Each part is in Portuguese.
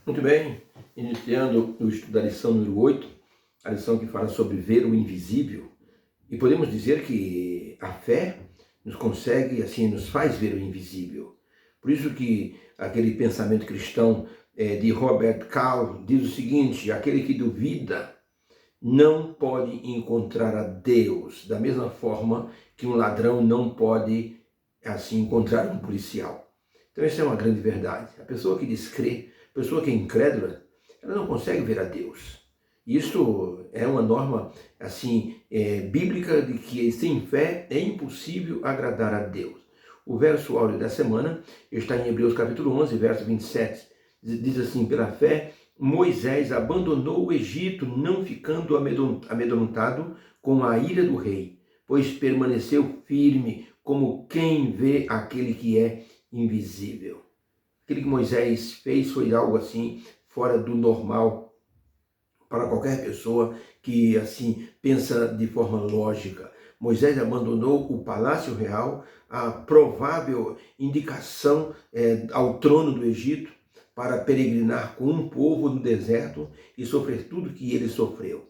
Muito bem, iniciando o estudo da lição número 8, a lição que fala sobre ver o invisível. E podemos dizer que a fé nos consegue, assim, nos faz ver o invisível. Por isso que aquele pensamento cristão de Robert Calvo diz o seguinte: aquele que duvida não pode encontrar a Deus, da mesma forma que um ladrão não pode, assim, encontrar um policial. Então essa é uma grande verdade. A pessoa que descrê, a pessoa que é incrédula, ela não consegue ver a Deus. Isto é uma norma, assim, bíblica, de que sem fé é impossível agradar a Deus. O verso áureo da semana está em Hebreus capítulo 11, verso 27. Diz assim: pela fé, Moisés abandonou o Egito, não ficando amedrontado com a ira do rei, pois permaneceu firme, como quem vê aquele que é invisível. Aquilo que Moisés fez foi algo assim fora do normal para qualquer pessoa que assim pensa de forma lógica. Moisés abandonou o palácio real, a provável indicação ao trono do Egito, para peregrinar com um povo no deserto e sofrer tudo que ele sofreu.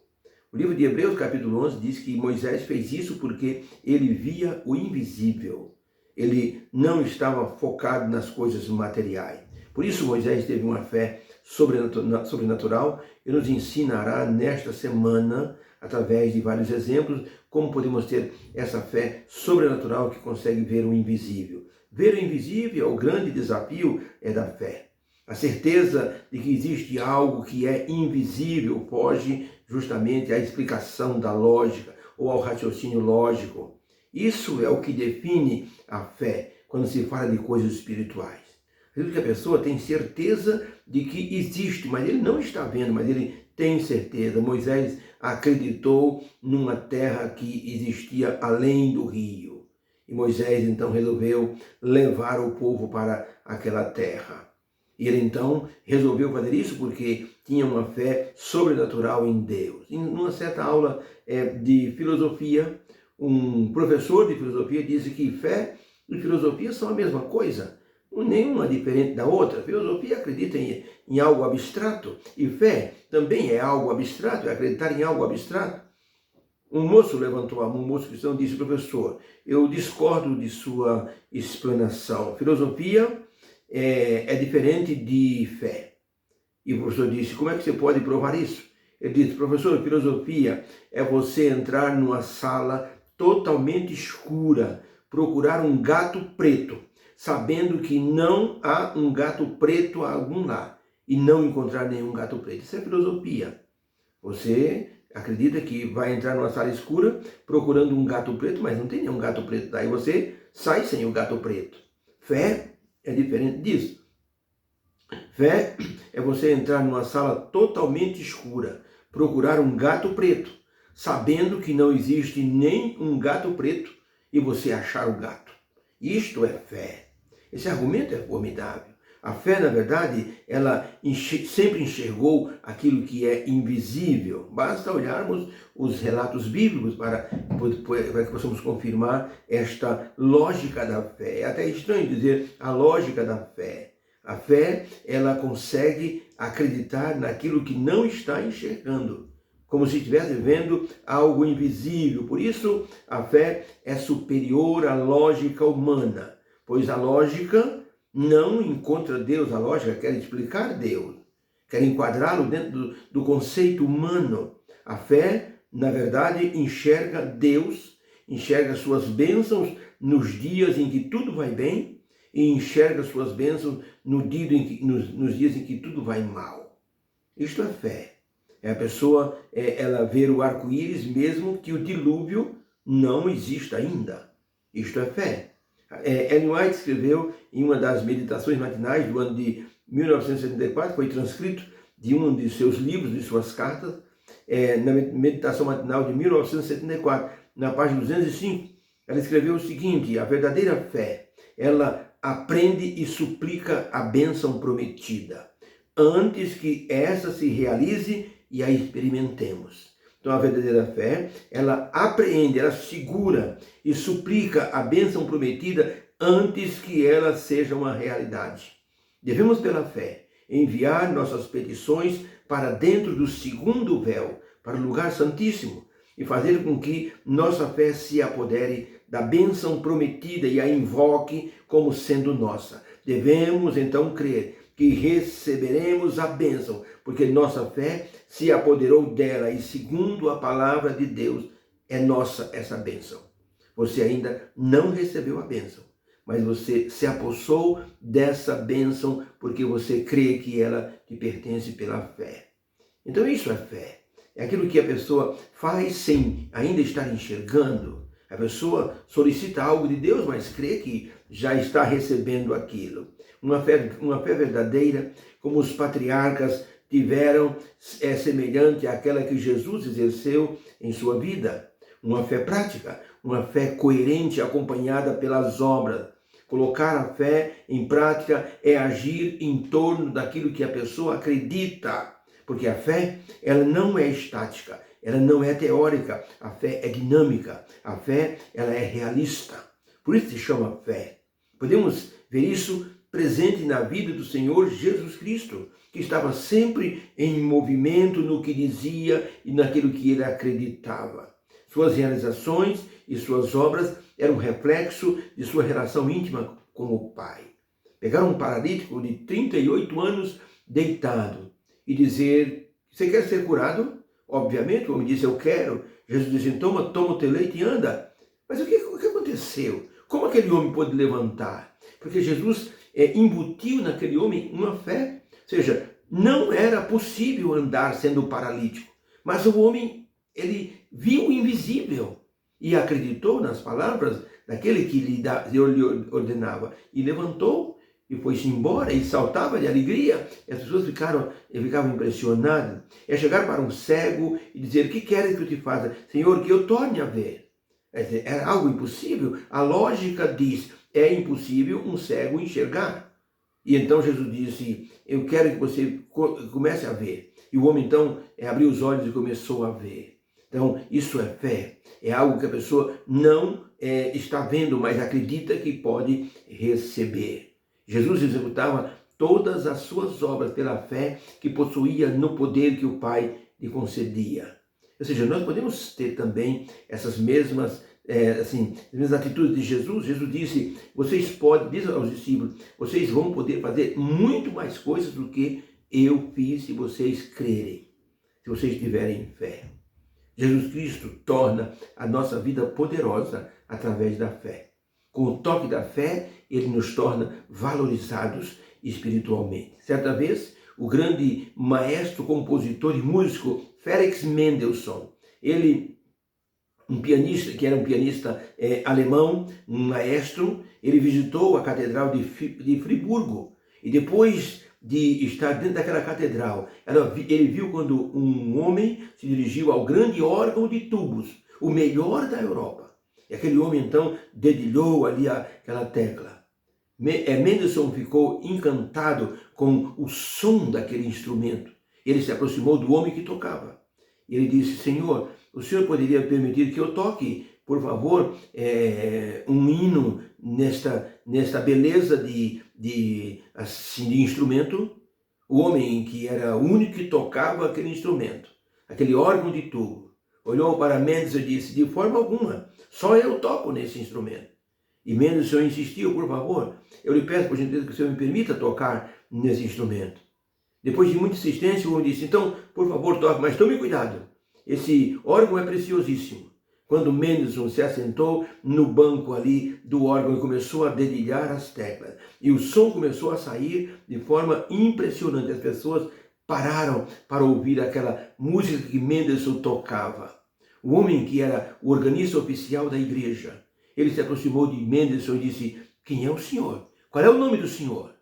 O livro de Hebreus capítulo 11 diz que Moisés fez isso porque ele via o invisível. Ele não estava focado nas coisas materiais. Por isso Moisés teve uma fé sobrenatural e nos ensinará nesta semana, através de vários exemplos, como podemos ter essa fé sobrenatural que consegue ver o invisível. Ver o invisível, o grande desafio da fé. A certeza de que existe algo que é invisível foge justamente à explicação da lógica ou ao raciocínio lógico. Isso é o que define a fé quando se fala de coisas espirituais. Acredito que a pessoa tem certeza de que existe, mas ele não está vendo, mas ele tem certeza. Moisés acreditou numa terra que existia além do rio. E Moisés então resolveu levar o povo para aquela terra. E ele então resolveu fazer isso porque tinha uma fé sobrenatural em Deus. Em uma certa aula de filosofia, um professor de filosofia disse que fé e filosofia são a mesma coisa. Nenhuma diferente da outra. Filosofia acredita em algo abstrato e fé também é algo abstrato, é acreditar em algo abstrato. Um moço levantou a mão, um moço cristão, disse: professor, eu discordo de sua explanação. Filosofia é diferente de fé. E o professor disse: como é que você pode provar isso? Ele disse: professor, filosofia é você entrar numa sala totalmente escura, procurar um gato preto, sabendo que não há um gato preto algum lá, e não encontrar nenhum gato preto. Isso é filosofia. Você acredita que vai entrar numa sala escura procurando um gato preto, mas não tem nenhum gato preto. Daí você sai sem o gato preto. Fé é diferente disso. Fé é você entrar numa sala totalmente escura, procurar um gato preto, sabendo que não existe nem um gato preto, e você achar o gato. Isto é fé. Esse argumento é formidável. A fé, na verdade, ela sempre enxergou aquilo que é invisível. Basta olharmos os relatos bíblicos para que possamos confirmar esta lógica da fé. É até estranho dizer a lógica da fé. A fé, ela consegue acreditar naquilo que não está enxergando, como se estivesse vendo algo invisível. Por isso, a fé é superior à lógica humana, pois a lógica não encontra Deus, a lógica quer explicar Deus, quer enquadrá-lo dentro do conceito humano. A fé, na verdade, enxerga Deus, enxerga suas bênçãos nos dias em que tudo vai bem e enxerga suas bênçãos nos dias em que tudo vai mal. Isto é fé. É a pessoa, ela ver o arco-íris mesmo que o dilúvio não exista ainda. Isto é fé. Ellen White escreveu em uma das meditações matinais do ano de 1974, foi transcrito de um de seus livros, de suas cartas, na meditação matinal de 1974, na página 205, ela escreveu o seguinte: a verdadeira fé, ela aprende e suplica a bênção prometida, antes que essa se realize e a experimentemos. Então a verdadeira fé, ela apreende, ela segura e suplica a bênção prometida antes que ela seja uma realidade. Devemos, pela fé, enviar nossas petições para dentro do segundo véu, para o lugar santíssimo, e fazer com que nossa fé se apodere da bênção prometida e a invoque como sendo nossa. Devemos então crer que receberemos a bênção, porque nossa fé se apoderou dela e, segundo a palavra de Deus, é nossa essa bênção. Você ainda não recebeu a bênção, mas você se apossou dessa bênção porque você crê que ela te pertence pela fé. Então isso é fé. É aquilo que a pessoa faz sem ainda estar enxergando. A pessoa solicita algo de Deus, mas crê que já está recebendo aquilo. Uma fé verdadeira, como os patriarcas tiveram, é semelhante àquela que Jesus exerceu em sua vida. Uma fé prática, uma fé coerente, acompanhada pelas obras. Colocar a fé em prática é agir em torno daquilo que a pessoa acredita. Porque a fé, ela não é estática, ela não é teórica, a fé é dinâmica, a fé, ela é realista. Por isso se chama fé. Podemos ver isso presente na vida do Senhor Jesus Cristo, que estava sempre em movimento no que dizia e naquilo que ele acreditava. Suas realizações e suas obras eram reflexo de sua relação íntima com o Pai. Pegar um paralítico de 38 anos deitado e dizer: você quer ser curado? Obviamente, o homem disse: eu quero. Jesus disse: toma o teu leite e anda. Mas o que aconteceu? Como aquele homem pôde levantar? Porque Jesus embutiu naquele homem uma fé. Ou seja, não era possível andar sendo paralítico. Mas o homem, ele viu o invisível e acreditou nas palavras daquele que lhe ordenava. E levantou e foi-se embora e saltava de alegria. E as pessoas ficavam impressionadas. É chegar para um cego e dizer: o que queres que eu te faça? Senhor, que eu torne a ver. Era algo impossível. A lógica diz: é impossível um cego enxergar. E então Jesus disse: eu quero que você comece a ver. E o homem então abriu os olhos e começou a ver. Então isso é fé. É algo que a pessoa não está vendo, mas acredita que pode receber. Jesus executava todas as suas obras pela fé que possuía no poder que o Pai lhe concedia. Ou seja, nós podemos ter também essas mesmas atitudes de Jesus. Jesus disse: vocês podem, diz aos discípulos, vocês vão poder fazer muito mais coisas do que eu fiz se vocês crerem, se vocês tiverem fé. Jesus Cristo torna a nossa vida poderosa através da fé. Com o toque da fé, ele nos torna valorizados espiritualmente. Certa vez, o grande maestro, compositor e músico Felix Mendelssohn, que era um pianista alemão, um maestro, ele visitou a Catedral de Friburgo. E depois de estar dentro daquela catedral, ele viu quando um homem se dirigiu ao grande órgão de tubos, o melhor da Europa. E aquele homem então dedilhou ali aquela tecla. Mendelssohn ficou encantado com o som daquele instrumento. Ele se aproximou do homem que tocava. E ele disse: Senhor, o senhor poderia permitir que eu toque, por favor, um hino nesta beleza de instrumento? O homem, que era o único que tocava aquele instrumento, aquele órgão de tubo, olhou para Mendelssohn e disse: de forma alguma, só eu toco nesse instrumento. E Mendelssohn insistiu: por favor, eu lhe peço por gentileza que o senhor me permita tocar nesse instrumento. Depois de muita insistência, o homem disse: então, por favor, toque, mas tome cuidado, esse órgão é preciosíssimo. Quando Mendelssohn se assentou no banco ali do órgão e começou a dedilhar as teclas, e o som começou a sair de forma impressionante, as pessoas pararam para ouvir aquela música que Mendelssohn tocava. O homem, que era o organista oficial da igreja, ele se aproximou de Mendelssohn e disse: quem é o senhor? Qual é o nome do senhor?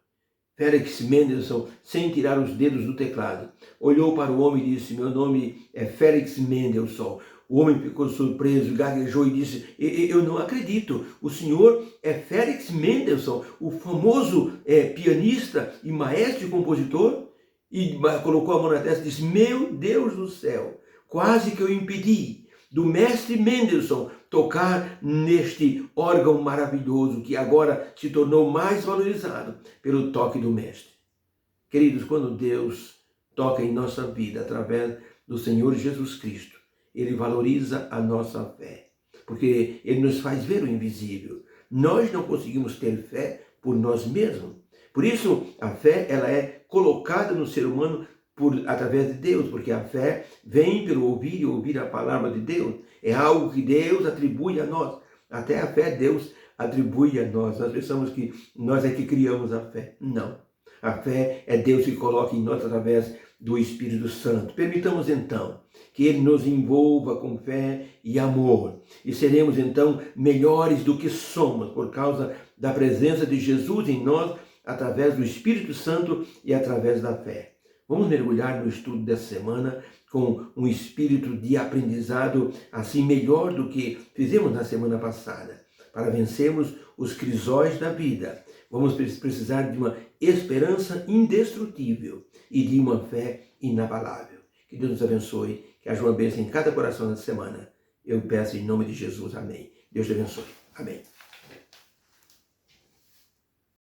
Felix Mendelssohn, sem tirar os dedos do teclado, olhou para o homem e disse: meu nome é Felix Mendelssohn. O homem ficou surpreso, gaguejou e disse: eu não acredito, o senhor é Felix Mendelssohn, o famoso pianista e maestro e compositor? E colocou a mão na testa e disse: meu Deus do céu, quase que eu impedi do mestre Mendelssohn tocar neste órgão maravilhoso que agora se tornou mais valorizado pelo toque do mestre. Queridos, quando Deus toca em nossa vida através do Senhor Jesus Cristo, Ele valoriza a nossa fé, porque Ele nos faz ver o invisível. Nós não conseguimos ter fé por nós mesmos. Por isso, a fé ela é colocada no ser humano através de Deus, porque a fé vem pelo ouvir e ouvir a palavra de Deus. É algo que Deus atribui a nós. Até a fé Deus atribui a nós. Nós pensamos que nós é que criamos a fé. Não. A fé é Deus que coloca em nós através do Espírito Santo. Permitamos então que Ele nos envolva com fé e amor. E seremos então melhores do que somos por causa da presença de Jesus em nós, através do Espírito Santo e através da fé. Vamos mergulhar no estudo dessa semana com um espírito de aprendizado assim melhor do que fizemos na semana passada. Para vencermos os crisóis da vida, vamos precisar de uma esperança indestrutível e de uma fé inabalável. Que Deus nos abençoe, que haja uma bênção em cada coração nessa semana. Eu peço em nome de Jesus, amém. Deus te abençoe. Amém.